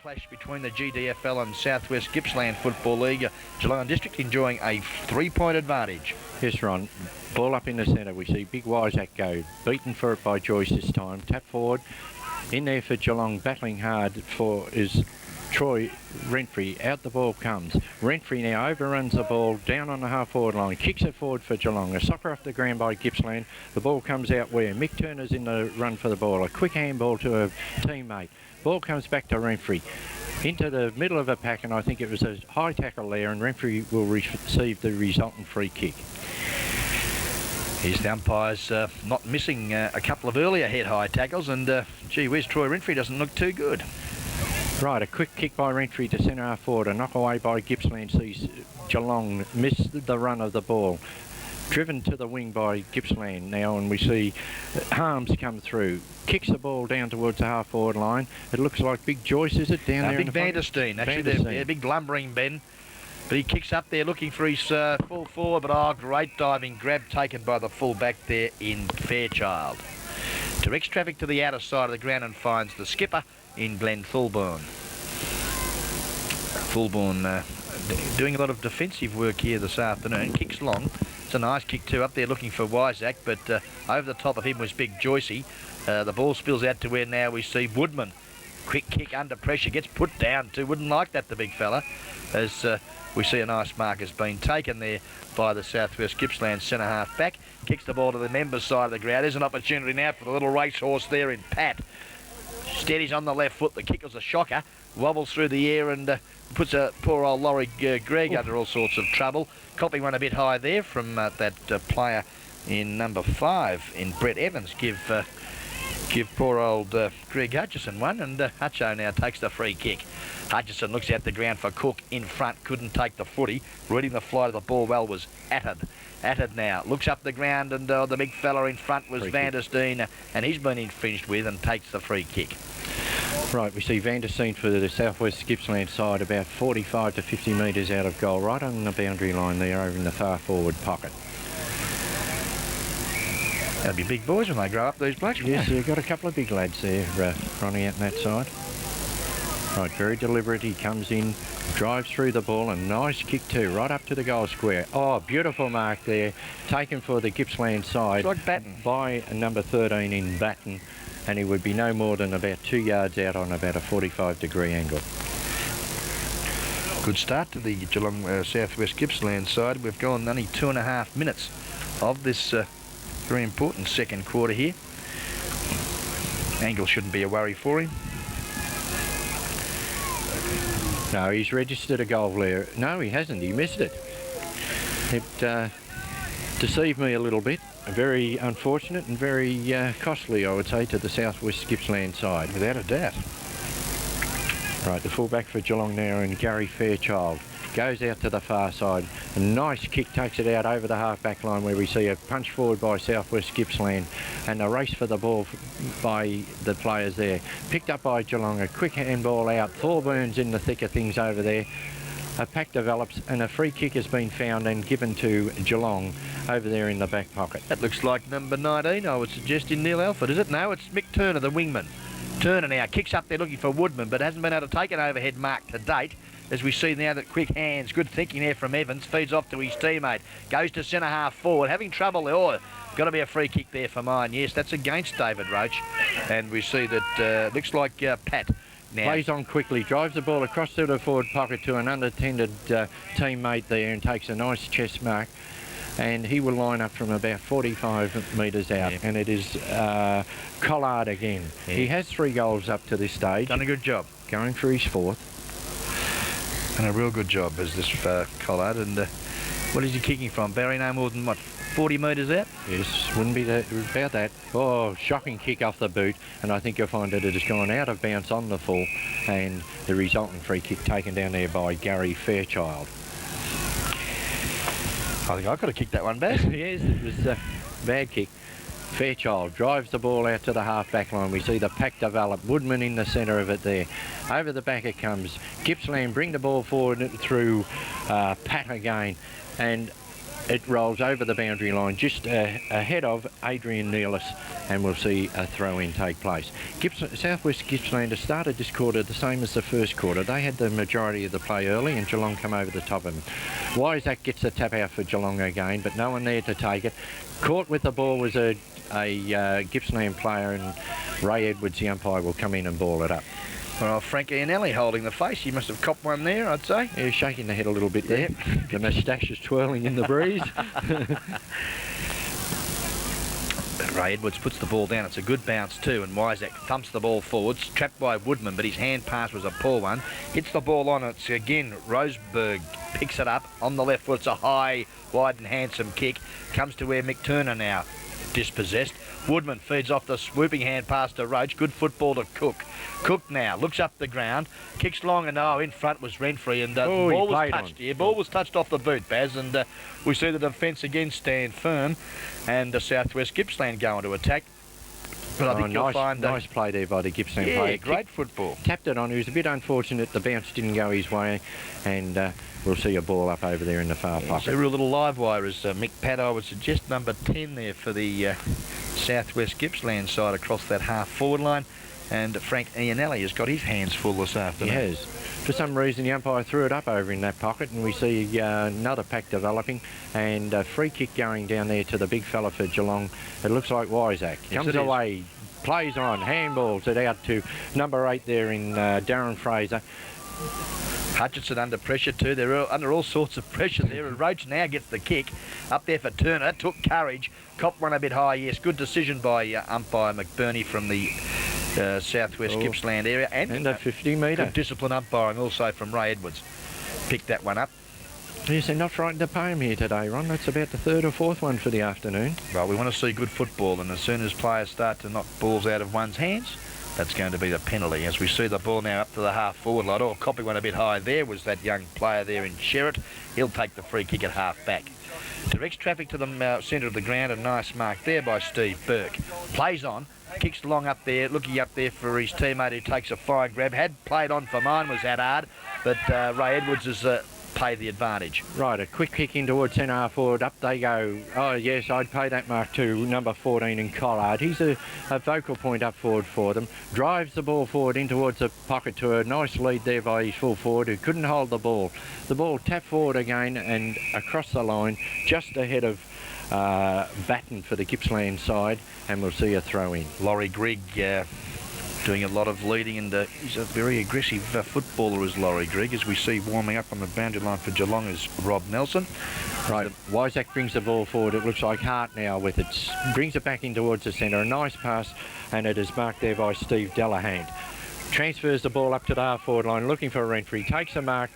clash between the GDFL and Southwest Gippsland Football League. Geelong District enjoying a 3-point advantage. Yes, Ron. Ball up in the centre. We see Big Wiseack go. Beaten for it by Joyce this time. Tap forward. In there for Geelong, battling hard for is Troy Renfrey. Out the ball comes. Renfrey now overruns the ball down on the half-forward line. Kicks it forward for Geelong. A soccer off the ground by Gippsland. The ball comes out where Mick Turner's in the run for the ball. A quick handball to a teammate. Ball comes back to Renfrey. Into the middle of a pack, and I think it was a high tackle there, and Renfrey will receive the resultant free kick. Here's the umpires not missing a couple of earlier head-high tackles, and gee whiz, Troy Renfrey doesn't look too good. Right, a quick kick by Renfrey to centre half forward. A knock away by Gippsland sees Geelong miss the run of the ball. Driven to the wing by Gippsland now, and we see Harms come through. Kicks the ball down towards the half-forward line. It looks like Big Joyce, is it, down there? Big Vandersteen, actually, big lumbering Ben. But he kicks up there looking for his full forward, but great diving grab taken by the full-back there in Fairchild. Directs traffic to the outer side of the ground and finds the skipper in Glenn Fulbourn. Fulbourn doing a lot of defensive work here this afternoon. Kicks long. It's a nice kick too, up there looking for Wiseack, but over the top of him was Big Joycey. The ball spills out to where now we see Woodman. Quick kick under pressure, gets put down too. Wouldn't like that, the big fella, as we see a nice mark has been taken there by the Southwest Gippsland centre half back. Kicks the ball to the members' side of the ground. There's an opportunity now for the little racehorse there in Pat. Steadies on the left foot. The kick was a shocker. Wobbles through the air and puts a poor old Laurie Gregg under all sorts of trouble. Copping one a bit high there from that player in number 5 in Brett Evans. Give poor old Greg Hutchison one, and Hutcho now takes the free kick. Hutchison looks out the ground for Cook in front, couldn't take the footy. Reading the flight of the ball well was Attard now. Looks up the ground, and the big fella in front was Vandersteen, and he's been infringed with and takes the free kick. Right, we see Vandersteen for the Southwest Gippsland side about 45 to 50 metres out of goal, right on the boundary line there over in the far forward pocket. They'll be big boys when they grow up, these blokes. Yes, you've got a couple of big lads there running out on that side. Right, very deliberate. He comes in, drives through the ball, and nice kick too, right up to the goal square. Oh, beautiful mark there, taken for the Gippsland side. It's like Batten. By number 13 in Batten, and he would be no more than about 2 yards out on about a 45-degree angle. Good start to the Geelong Southwest Gippsland side. We've gone only 2.5 minutes of this very important second quarter here. Angle shouldn't be a worry for him. No, he's registered a goal there. No, he hasn't. He missed it. It deceived me a little bit. Very unfortunate and very costly, I would say, to the Southwest Gippsland side. Without a doubt. Right, the fullback for Geelong now, and Gary Fairchild goes out to the far side. A nice kick takes it out over the half-back line, where we see a punch forward by Southwest Gippsland and a race for the ball by the players there. Picked up by Geelong, a quick handball out. Thorburns in the thick of things over there. A pack develops and a free kick has been found and given to Geelong over there in the back pocket. That looks like number 19, I would suggest, in Neil Alford, is it? No, it's Mick Turner, the wingman. Turner now kicks up there looking for Woodman, but hasn't been able to take an overhead mark to date. As we see now that quick hands, good thinking there from Evans, feeds off to his teammate, goes to centre half forward, having trouble there. Oh, got to be a free kick there for mine. Yes, that's against David Roach. And we see that looks like Pat now. Plays on quickly, drives the ball across to the forward pocket to an unattended teammate there and takes a nice chest mark. And he will line up from about 45 metres out. And it is Collard again. Yeah. He has 3 goals up to this stage. Done a good job. Going for his 4th. And a real good job as this Collard. And what is he kicking from? Barry, no more than, what, 40 metres out? Yes, wouldn't be that, about that. Oh, shocking kick off the boot. And I think you'll find that it has gone out of bounds on the full. And the resultant free kick taken down there by Gary Fairchild. I think I could have kicked that one back. Yes, it was a bad kick. Fairchild drives the ball out to the half-back line. We see the pack develop. Woodman in the centre of it there. Over the back it comes. Gippsland bring the ball forward through Pat again. And it rolls over the boundary line just ahead of Adrian Neelis, and we'll see a throw-in take place. Southwest Gippsland has started this quarter the same as the first quarter. They had the majority of the play early and Geelong come over the top of them. Wysack gets the tap out for Geelong again, but no one there to take it. Caught with the ball was a Gippsland player, and Ray Edwards, the umpire, will come in and ball it up. Well, Frank Iannelli holding the face. He must have copped one there, I'd say. Yeah, shaking the head a little bit there. The moustache is twirling in the breeze. Ray Edwards puts the ball down. It's a good bounce too, and Wysack thumps the ball forwards, trapped by Woodman, but his hand pass was a poor one. Hits the ball on. It's again Roseberg picks it up on the left foot. It's a high, wide and handsome kick. Comes to where McTurner now dispossessed. Woodman feeds off the swooping hand pass to Roach. Good football to Cook. Cook now looks up the ground, kicks long, and in front was Renfrey, and the ball was touched here. Ball was touched off the boot, Baz, and we see the defence again stand firm, and the Southwest Gippsland going to attack. But I think you'll find nice play there by the Gippsland player. Great football. Tapped it on. It was a bit unfortunate. The bounce didn't go his way, and we'll see a ball up over there in the far pocket. So a real little live wire is Mick Padd. I would suggest number 10 there for the Southwest Gippsland side across that half-forward line. And Frank Iannelli has got his hands full this afternoon. He has. For some reason, the umpire threw it up over in that pocket, and we see another pack developing, and a free kick going down there to the big fella for Geelong. It looks like Wysack. Comes away, plays on, handballs it out to number 8 there in Darren Fraser. Hutchinson under pressure too. They're under all sorts of pressure there. And Roach now gets the kick. Up there for Turner. Took courage. Copped one a bit high. Yes, good decision by umpire McBurney from the Southwest Gippsland area. And a 50 metre. Good discipline umpiring also from Ray Edwards. Picked that one up. Yes, they're not frightened to pay him here today, Ron. That's about the third or fourth one for the afternoon. Well, we want to see good football, and as soon as players start to knock balls out of one's hands, that's going to be the penalty. As we see the ball now up to the half-forward line. Oh, copping one a bit high there was that young player there in Sherritt. He'll take the free kick at half-back. Directs traffic to the centre of the ground. A nice mark there by Steve Burke. Plays on. Kicks long up there, looking up there for his teammate who takes a fine grab. Had played on for mine, was that hard, but Ray Edwards has paid the advantage. Right, a quick kick in towards centre half forward. Up they go. Oh, yes, I'd pay that mark to number 14 in Collard. He's a vocal point up forward for them. Drives the ball forward in towards the pocket to a nice lead there by his full forward who couldn't hold the ball. The ball tapped forward again and across the line just ahead of Batten for the Gippsland side, and we'll see a throw in. Laurie Grigg doing a lot of leading, and he's a very aggressive footballer is Laurie Grigg, as we see warming up on the boundary line for Geelong is Rob Nelson. Right, Wysack brings the ball forward. It looks like Hart now with it. Brings it back in towards the centre. A nice pass, and it is marked there by Steve Delahunt. Transfers the ball up to the half-forward line, looking for Renfrey. Takes the mark,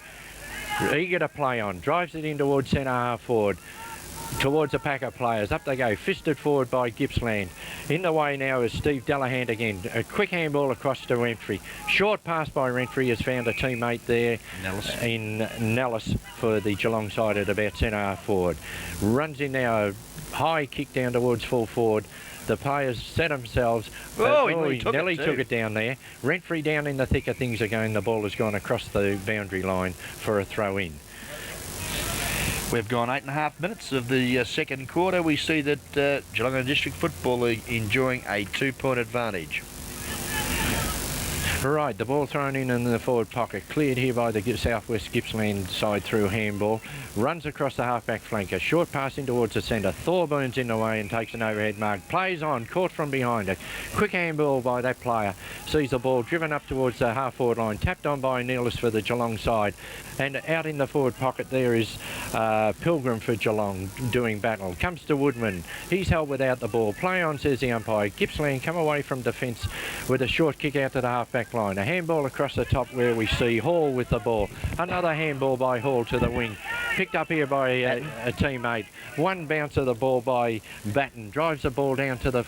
eager to play on. Drives it in towards centre half-forward. Towards the pack of players. Up they go. Fisted forward by Gippsland. In the way now is Steve Delahunt again. A quick handball across to Renfrey. Short pass by Renfrey has found a teammate there in Nellis for the Geelong side at about centre half forward. Runs in now. A high kick down towards full forward. The players set themselves. Nearly took it down there. Renfrey down in the thick of things again. The ball has gone across the boundary line for a throw in. We've gone 8.5 minutes of the second quarter. We see that Geelong District Football League enjoying a 2-point advantage. Right, the ball thrown in the forward pocket. Cleared here by the Southwest Gippsland side through handball. Runs across the half-back flanker. Short pass in towards the centre. Thorburns in the way and takes an overhead mark. Plays on, caught from behind it. Quick handball by that player. Sees the ball driven up towards the half-forward line. Tapped on by Neelis for the Geelong side. And out in the forward pocket there is Pilgrim for Geelong doing battle. Comes to Woodman. He's held without the ball. Play on, says the umpire. Gippsland come away from defence with a short kick out to the half-back line. A handball across the top where we see Hall with the ball. Another handball by Hall to the wing. Picked up here by a teammate. One bounce of the ball by Batten. Drives the ball down to the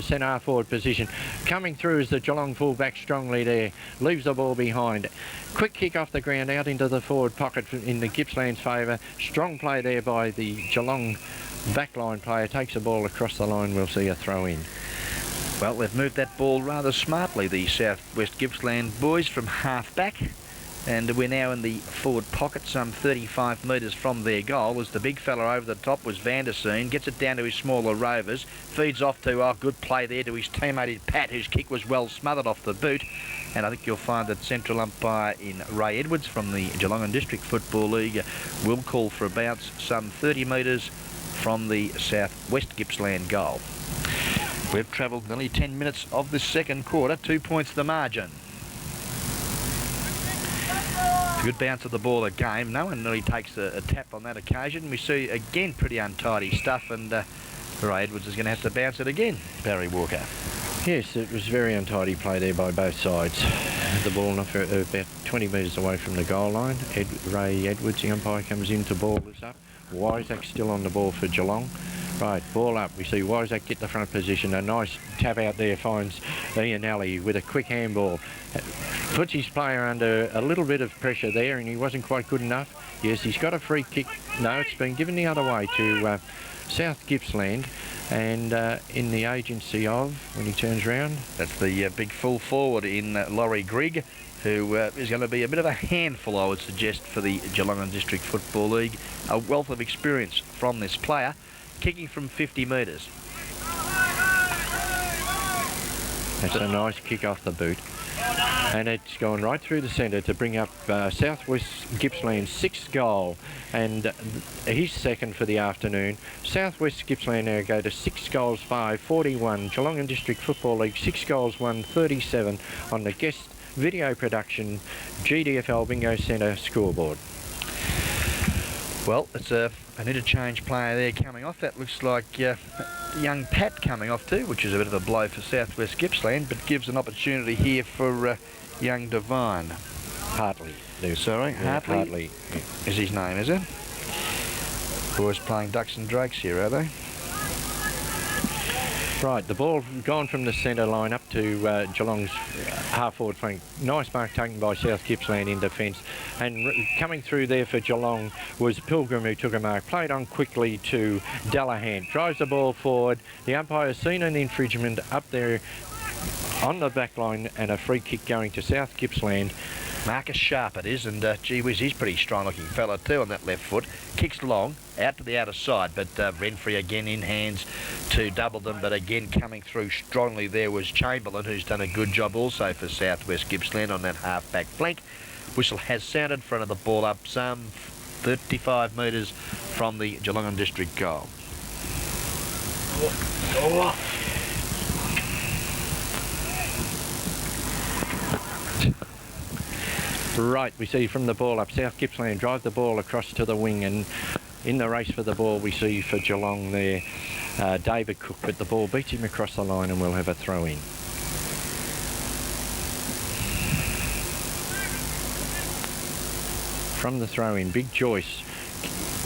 centre half forward position. Coming through is the Geelong fullback strongly there. Leaves the ball behind. Quick kick off the ground out into the forward pocket in the Gippsland's favour. Strong play there by the Geelong backline player. Takes the ball across the line. We'll see a throw in. Well, they've moved that ball rather smartly, the Southwest Gippsland boys, from half-back. And we're now in the forward pocket, some 35 metres from their goal, as the big fella over the top was Vanderseen, gets it down to his smaller rovers, feeds off to, good play there to his teammate Pat, whose kick was well smothered off the boot. And I think you'll find that central umpire in Ray Edwards from the Geelong District Football League will call for a bounce some 30 metres from the south-west Gippsland goal. We've travelled nearly 10 minutes of this second quarter, 2 points the margin. Good bounce of the ball again. No one really takes a tap on that occasion. We see again pretty untidy stuff, and Ray Edwards is going to have to bounce it again. Barry Walker. Yes, it was very untidy play there by both sides. The ball about 20 metres away from the goal line. Ray Edwards, the umpire, comes in to ball this up. Wiseack still on the ball for Geelong. Right, ball up. We see Wiseack get the front position. A nice tap out there finds Ian Alley with a quick handball. Puts his player under a little bit of pressure there, and he wasn't quite good enough. Yes, he's got a free kick. No, it's been given the other way to South Gippsland, and in the agency of, when he turns round, that's the big full forward in Laurie Grigg, who is going to be a bit of a handful, I would suggest, for the Geelong District Football League. A wealth of experience from this player, kicking from 50 metres. That's a nice kick off the boot. And it's gone right through the centre to bring up Southwest Gippsland's sixth goal, and his second for the afternoon. Southwest Gippsland now go to 6 goals 5, 41. Geelong District Football League 6 goals 1, 37 on the guest video production GDFL Bingo Centre scoreboard. Well, it's an interchange player there coming off. That looks like young Pat coming off too, which is a bit of a blow for Southwest Gippsland, but gives an opportunity here for young Devine. Hartley. Sorry, yeah, Hartley yeah. Is his name, is it? Boys playing ducks and drakes here, are they? Right, the ball gone from the centre line up to Geelong's half-forward flank. Nice mark taken by South Gippsland in defence. And coming through there for Geelong was Pilgrim, who took a mark. Played on quickly to Dallahan. Drives the ball forward. The umpire's seen an infringement up there on the back line, and a free kick going to South Gippsland. Marcus Sharp it is, and gee whiz, he's a pretty strong looking fella too on that left foot. Kicks long, out to the outer side, but Renfrey again in hands to double them, but again coming through strongly there was Chamberlain, who's done a good job also for Southwest Gippsland on that half-back flank. Whistle has sounded, front of the ball up some 35 metres from the Geelong District goal. Right, we see from the ball up, South Gippsland drive the ball across to the wing, and in the race for the ball we see for Geelong there David Cook, but the ball beats him across the line and we'll have a throw in. From the throw in, Big Joyce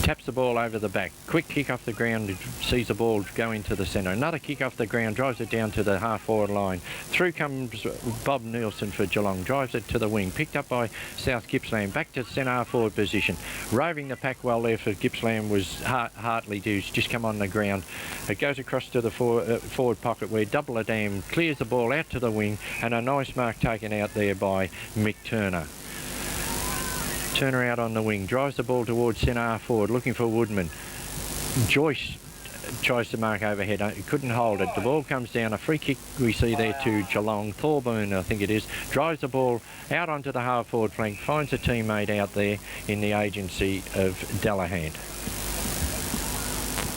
taps the ball over the back. Quick kick off the ground, sees the ball go into the centre. Another kick off the ground, drives it down to the half-forward line. Through comes Bob Nielsen for Geelong, drives it to the wing. Picked up by South Gippsland, back to centre half-forward position. Roving the pack well there for Gippsland was Hartley, who's just come on the ground. It goes across to the forward pocket where Double a Dam clears the ball out to the wing, and a nice mark taken out there by Mick Turner. Turner out on the wing, drives the ball towards centre half forward, looking for Woodman. Joyce tries to mark overhead, couldn't hold it. The ball comes down, a free kick we see there to Geelong. Thorburn, I think it is, drives the ball out onto the half forward flank, finds a teammate out there in the agency of Dallahan.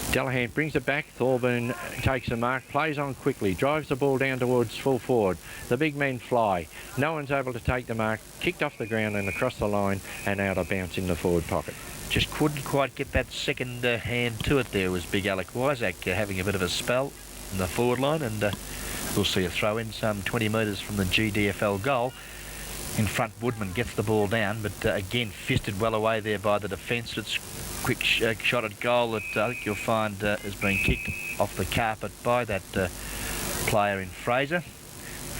Dallahan brings it back, Thorburn takes the mark, plays on quickly, drives the ball down towards full forward. The big men fly, no one's able to take the mark, kicked off the ground and across the line and out of bounds in the forward pocket. Just couldn't quite get that second hand to it there was Big Alec Wiseack having a bit of a spell in the forward line, and we'll see a throw in some 20 metres from the GDFL goal. In front, Woodman gets the ball down, but again fisted well away there by the defence. It's quick shot at goal that I think you'll find has been kicked off the carpet by that player in Fraser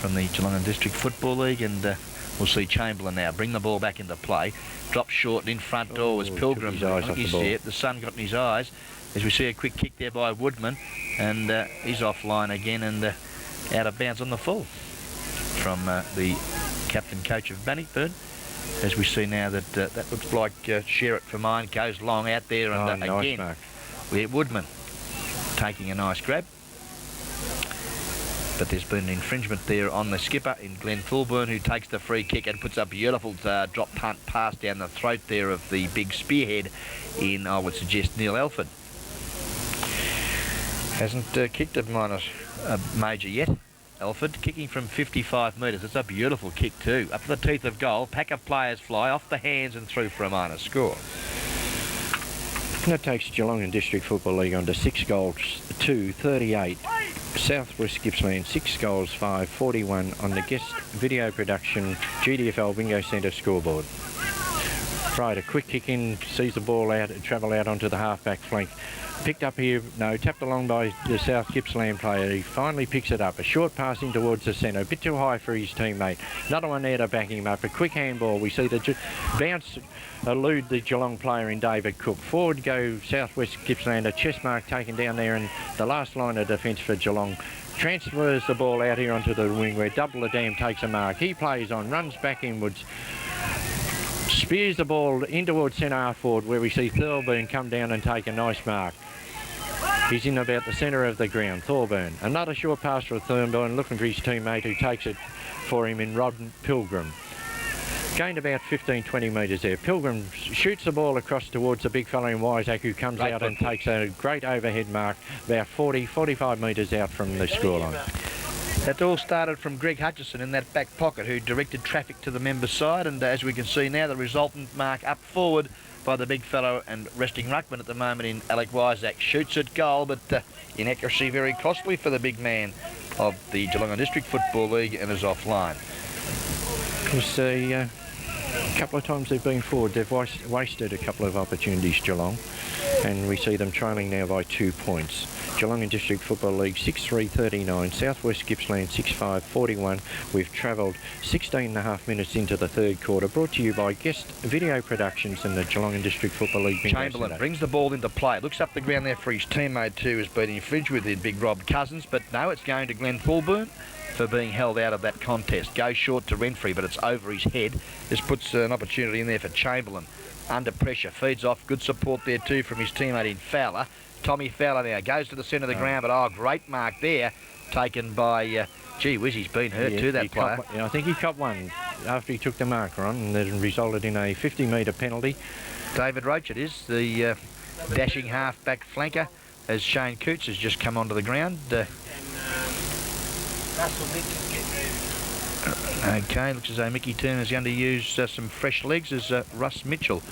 from the Geelong District Football League, and we'll see Chamberlain now bring the ball back into play. Dropped short, and in front door was Pilgrim. The sun got in his eyes as we see a quick kick there by Woodman, and he's offline again and out of bounds on the full from the captain coach of Bannockburn, As we see now that that looks like Sherritt for mine, goes long out there, and nice again, mark. Woodman taking a nice grab. But there's been an infringement there on the skipper in Glenn Thorburn, who takes the free kick and puts a beautiful drop punt pass down the throat there of the big spearhead in, I would suggest, Neil Elford. Hasn't kicked a major yet. Elford kicking from 55 metres. It's a beautiful kick too. Up to the teeth of goal. Pack of players fly off the hands and through for a minor score. And that takes Geelong and District Football League on to 6 goals to 38. Southwest Gippsland 6 goals 5, 41 on the guest video production GDFL Bingo Centre scoreboard. Tried a quick kick in, sees the ball out, travel out onto the half-back flank. Picked up here, no, tapped along by the South Gippsland player. He finally picks it up. A short passing towards the centre, a bit too high for his teammate. Another one there to back him up. A quick handball. We see the bounce elude the Geelong player in David Cook. Forward go Southwest Gippsland. A chest mark taken down there, and the last line of defence for Geelong transfers the ball out here onto the wing where Double the Dam takes a mark. He plays on, runs back inwards. Spears the ball in towards centre half forward where we see Thorburn come down and take a nice mark. He's in about the centre of the ground, Thorburn. Another short pass for Thorburn, looking for his teammate who takes it for him in Rod Pilgrim. Gained about 15-20 metres there. Pilgrim shoots the ball across towards the big fellow in Wiseack, who comes out and takes a great overhead mark about 40-45 metres out from the scoreline. That all started from Greg Hutchison in that back pocket, who directed traffic to the member side, and as we can see now, the resultant mark up forward by the big fellow and resting ruckman at the moment in Alec Wiseack. Shoots at goal, but inaccuracy very costly for the big man of the Geelong District Football League, and is offline. Because a couple of times they've been forward, they've wasted a couple of opportunities, Geelong, and we see them trailing now by 2 points. Geelong and District Football League 6-3-39, Southwest Gippsland 6-5-41. We've travelled 16.5 minutes into the third quarter, brought to you by Guest Video Productions and the Geelong and District Football League. Chamberlain brings the ball into play, looks up the ground there for his teammate too, has been infringed with the big Rob Cousins, but no, it's going to Glenn Thorburn for being held out of that contest. Goes short to Renfrey, but it's over his head. This puts an opportunity in there for Chamberlain. Under pressure, feeds off, good support there too from his teammate in Fowler. Tommy Fowler now goes to the centre of the ground, but great mark there, taken by, gee whiz, he's been hurt too, that player. I think he copped one after he took the marker on, and it resulted in a 50-metre penalty. David Roach it is, the dashing half-back flanker, as Shane Coots has just come onto the ground. Okay, looks as though Mickey Turner's going to use some fresh legs as Russ Mitchell,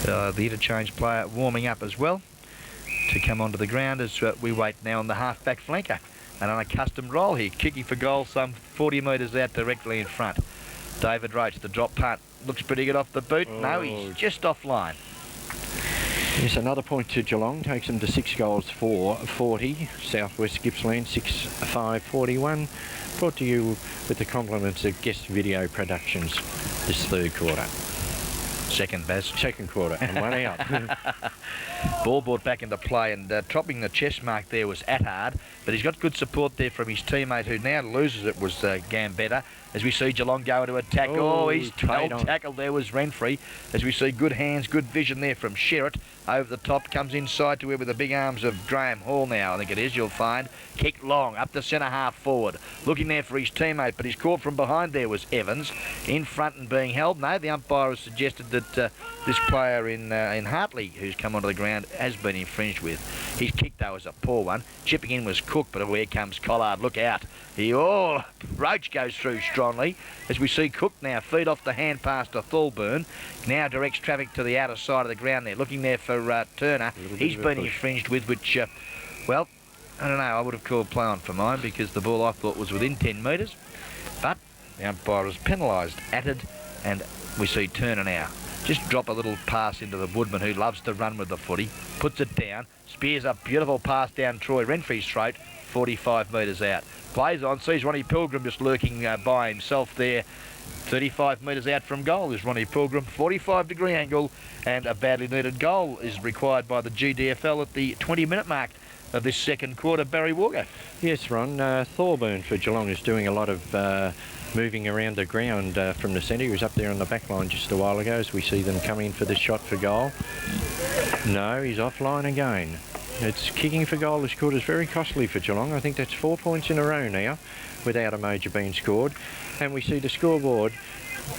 the interchange player, warming up as well, to come onto the ground as we wait now on the half-back flanker. An unaccustomed role here, kicking for goal some 40 metres out directly in front. David Roach, the drop punt, looks pretty good off the boot. No, he's just offline. Yes, another point to Geelong, takes them to 6 goals for 40. Southwest Gippsland 6-5-41. Brought to you with the compliments of Guest Video Productions this third quarter. Second, Baz. Second quarter, and one out. Ball brought back into play, and dropping the chest mark there was Attard, but he's got good support there from his teammate, who now loses it, was Gambetta. As we see Geelong go into attack. He's tackled there was Renfrey. As we see good hands, good vision there from Sherritt. Over the top, comes inside to where with the big arms of Graham Hall now, I think it is, you'll find. Kick long, up the centre half forward. Looking there for his teammate, but he's caught from behind there was Evans. In front and being held. No, the umpire has suggested that this player in Hartley, who's come onto the ground, has been infringed with. His kick, though, was a poor one. Chipping in was Cook, but away comes Collard. Look out. Roach goes through strongly. As we see Cook now feed off the hand pass to Thorburn. Now directs traffic to the outer side of the ground there. Looking there for Turner. He's been infringed with, which, well, I don't know. I would have called play on for mine because the ball I thought was within 10 metres. But the umpire has penalised Attard, and we see Turner now just drop a little pass into the Woodman, who loves to run with the footy. Puts it down. Spears a beautiful pass down Troy Renfrey's throat. 45 metres out. Plays on, sees Ronnie Pilgrim just lurking by himself there. 35 metres out from goal is Ronnie Pilgrim. 45-degree angle, and a badly needed goal is required by the GDFL at the 20-minute mark of this second quarter. Barry Walker. Yes, Ron. Thorburn for Geelong is doing a lot of moving around the ground from the centre. He was up there on the back line just a while ago as we see them come in for this shot for goal. No, he's offline again. It's kicking for goal. This quarter is very costly for Geelong. I think that's 4 points in a row now without a major being scored. And we see the scoreboard.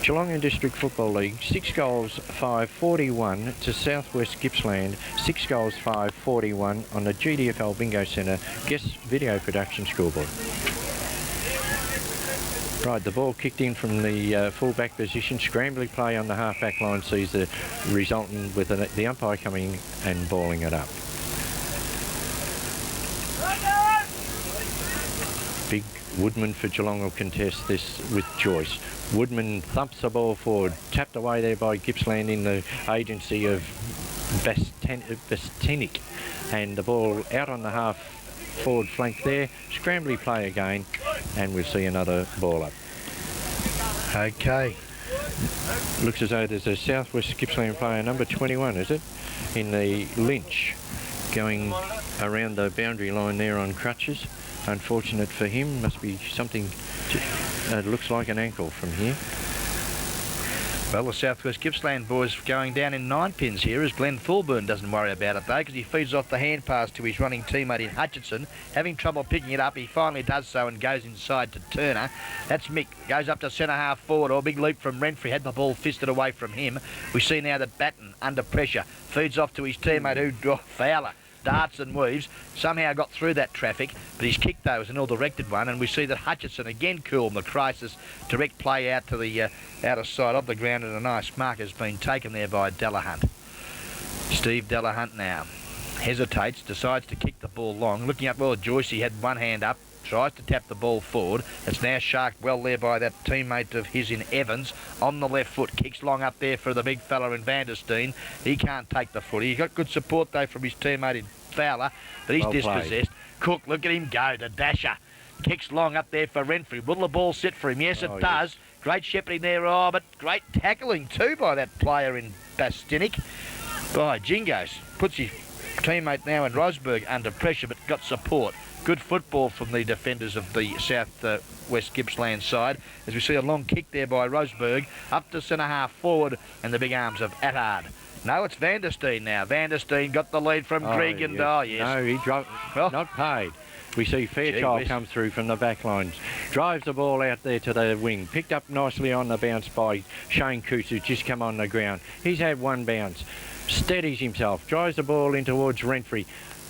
Geelong and District Football League, 6 goals, 5-41 to Southwest Gippsland, 6 goals, 5-41 on the GDFL Bingo Centre guest video production scoreboard. Right, the ball kicked in from the full-back position. Scrambling play on the half-back line sees the resultant with the umpire coming and balling it up. Big Woodman for Geelong will contest this with Joyce. Woodman thumps the ball forward, tapped away there by Gippsland in the agency of Bastinic, and the ball out on the half forward flank there. Scrambly play again, and we'll see another ball up. Okay. Looks as though there's a Southwest Gippsland player, number 21, is it? In the Lynch, going around the boundary line there on crutches. Unfortunate for him, must be something, looks like an ankle from here. Well, the Southwest Gippsland boys going down in 9 pins here as Glenn Fulburn doesn't worry about it though, because he feeds off the hand pass to his running teammate in Hutchinson. Having trouble picking it up, he finally does so and goes inside to Turner. That's Mick, goes up to centre half forward. Oh, big leap from Renfrey, had the ball fisted away from him. We see now that Batten under pressure feeds off to his teammate who Fowler. Darts and weaves, somehow got through that traffic, but his kick though was an ill-directed one, and we see that Hutchinson again cool in the crisis. Direct play out to the outer side of the ground, and a nice mark has been taken there by Delahunt. Steve Delahunt now hesitates, decides to kick the ball long, looking up. Well, Joyce, he had one hand up, tries to tap the ball forward. It's now sharked well there by that teammate of his in Evans on the left foot. Kicks long up there for the big fella in Vandersteen. He can't take the footy. He got good support though from his teammate in Fowler, but he's dispossessed. Cook, look at him go, the dasher. Kicks long up there for Renfrey. Will the ball sit for him? Yes, it does. Yes. Great shepherding there, but great tackling too by that player in Bastinic. By Jingos. Puts his teammate now in Rosberg under pressure, but got support. Good football from the defenders of the South West Gippsland side, as we see a long kick there by Rosberg up to centre half forward, and the big arms of Attard. No, it's Vandersteen now. Vandersteen got the lead from Greg and yes. No, he dropped, not paid. We see Fairchild come through from the back lines. Drives the ball out there to the wing. Picked up nicely on the bounce by Shane Coots, who's just come on the ground. He's had one bounce. Steadies himself. Drives the ball in towards Renfrey.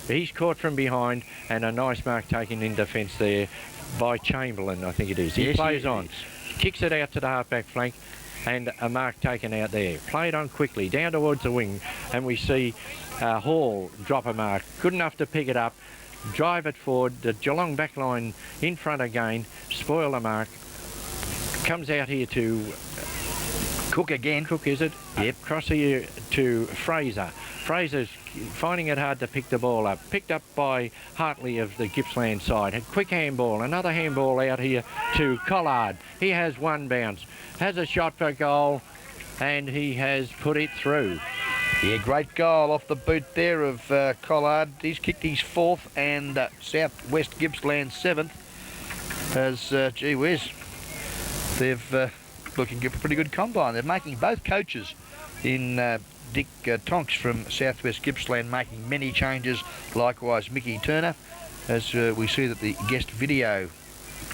He's caught from behind, and a nice mark taken in defence there by Chamberlain, I think it is. He plays on. Kicks it out to the half-back flank, and a mark taken out there. Played on quickly, down towards the wing, and we see Hall drop a mark. Good enough to pick it up, drive it forward. The Geelong back line in front again, spoil the mark. Comes out here to Cook again. Cook, is it? Yep. Across here to Fraser. Fraser's finding it hard to pick the ball up. Picked up by Hartley of the Gippsland side. Had quick handball. Another handball out here to Collard. He has one bounce. Has a shot for goal, and he has put it through. Yeah, great goal off the boot there of Collard. He's kicked his 4th, and South West Gippsland 7th. As, gee whiz, they've looking a pretty good combine. They're making both coaches in Dick Tonks from Southwest Gippsland making many changes, likewise Mickey Turner, as we see that the guest video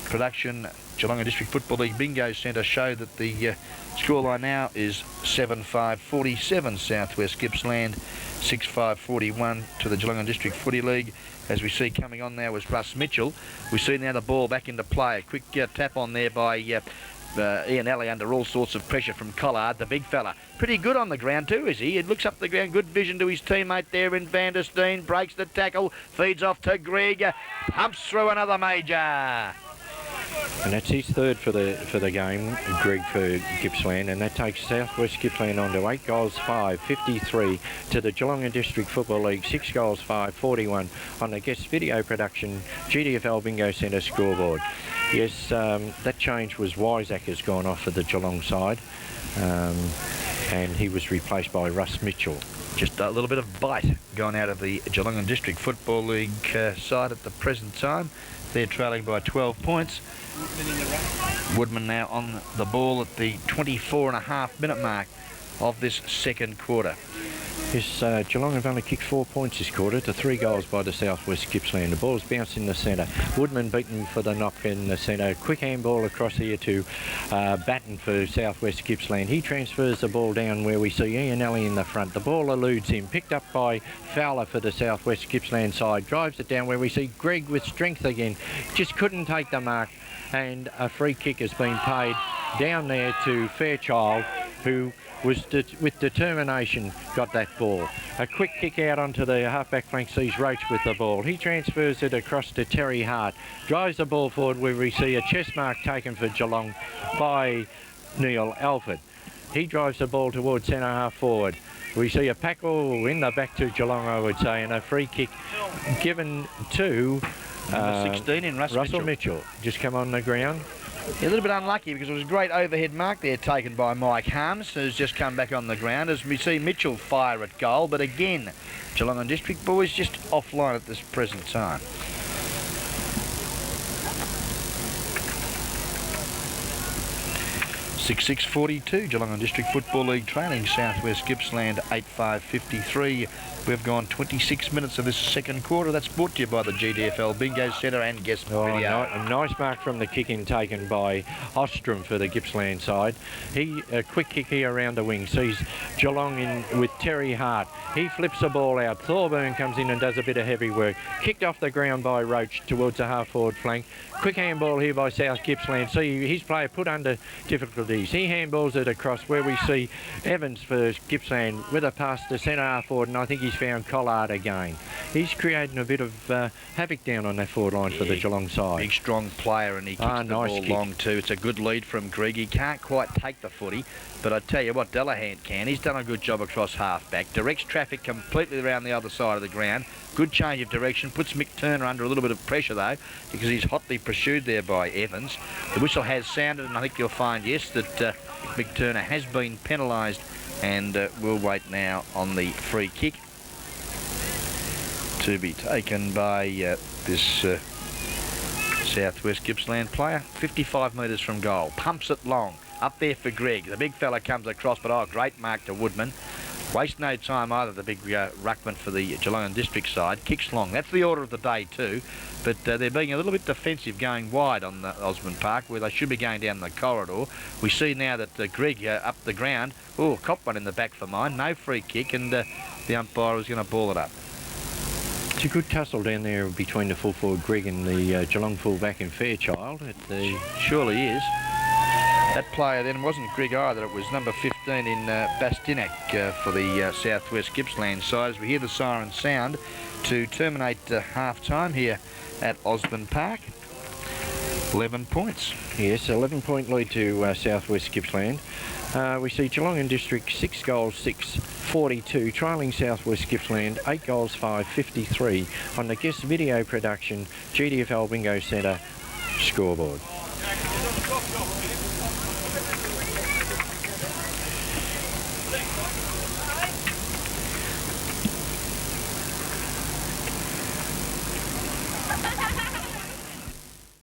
production Geelong District Football League Bingo Centre show that the scoreline now is 7-5-47 Southwest Gippsland, 6-5-41 to the Geelong District Footy League. As we see coming on now was Russ Mitchell. We see now the ball back into play. A quick tap on there by Ian Alley under all sorts of pressure from Collard, the big fella. Pretty good on the ground too, is he? He looks up the ground, good vision to his teammate there in Vandersteen, breaks the tackle, feeds off to Greg, pumps through another major. And that's his 3rd for the game, Greg, for Gippsland, and that takes Southwest Gippsland on to 8 goals 5-53 to the Geelong District Football League, 6 goals 5-41 on the guest video production GDFL Bingo Centre scoreboard. Yes, that change was Wyzak has gone off for the Geelong side. and he was replaced by Russ Mitchell. Just a little bit of bite gone out of the Geelong District Football League side at the present time. They're trailing by 12 points. Woodman now on the ball at the 24.5-minute mark of this second quarter. Yes, Geelong have only kicked 4 points this quarter to 3 goals by the Southwest Gippsland. The ball's bounced in the centre. Woodman beaten for the knock in the centre. Quick handball across here to Batten for Southwest Gippsland. He transfers the ball down where we see Ian Alley in the front. The ball eludes him. Picked up by Fowler for the Southwest Gippsland side. Drives it down where we see Greg with strength again. Just couldn't take the mark. And a free kick has been paid down there to Fairchild, who was with determination got that ball. A quick kick out onto the half-back flank sees Roach with the ball. He transfers it across to Terry Hart. Drives the ball forward where we see a chest mark taken for Geelong by Neil Alford. He drives the ball towards centre half forward. We see a packle in the back to Geelong, I would say, and a free kick given to Number 16 in Russell Mitchell. Just come on the ground. Yeah, a little bit unlucky because it was a great overhead mark there taken by Mike Harms, who's just come back on the ground as we see Mitchell fire at goal. But again, Geelong and District boys just offline at this present time. .66.42, Geelong and District Football League trailing Southwest Gippsland 8-5-53. We've gone 26 minutes of this second quarter. That's brought to you by the GDFL Bingo Centre and Guest Video. A nice mark from the kick-in taken by Ostrom for the Gippsland side. A quick kick here around the wing sees Geelong in with Terry Hart. He flips the ball out. Thorburn comes in and does a bit of heavy work. Kicked off the ground by Roach towards the half-forward flank. Quick handball here by South Gippsland. See his player put under difficulties. He handballs it across where we see Evans for Gippsland with a pass to centre half forward, and I think he's found Collard again. He's creating a bit of havoc down on that forward line for the Geelong side. Big strong player, and he kicks the ball long too. It's a good lead from Greg. He can't quite take the footy, but I tell you what, Delahan can. He's done a good job across half-back. Directs traffic completely around the other side of the ground. Good change of direction. Puts Mick Turner under a little bit of pressure, though, because he's hotly pursued there by Evans. The whistle has sounded, and I think you'll find, yes, that Mick Turner has been penalised, and we'll wait now on the free kick to be taken by this Southwest Gippsland player. 55 metres from goal. Pumps it long. Up there for Greg. The big fella comes across, but great mark to Woodman. Waste no time either, the big ruckman for the Geelong and District side. Kicks long. That's the order of the day too, but they're being a little bit defensive going wide on the Osmond Park where they should be going down the corridor. We see now that Greg up the ground. Oh, cop one in the back for mine. No free kick, and the umpire was going to ball it up. It's a good tussle down there between the full forward Greg and the Geelong full-back in Fairchild. Surely is. That player then wasn't Greg either. It was number 15 in Bastinak for the Southwest Gippsland side. As we hear the siren sound to terminate half-time here at Osborne Park. 11 points. Yes, 11-point lead to Southwest Gippsland. We see Geelong and District 6 goals, 6-42, trailing Southwest Gippsland 8 goals, 5-53 on the Guest Video Production GDFL Bingo Centre scoreboard.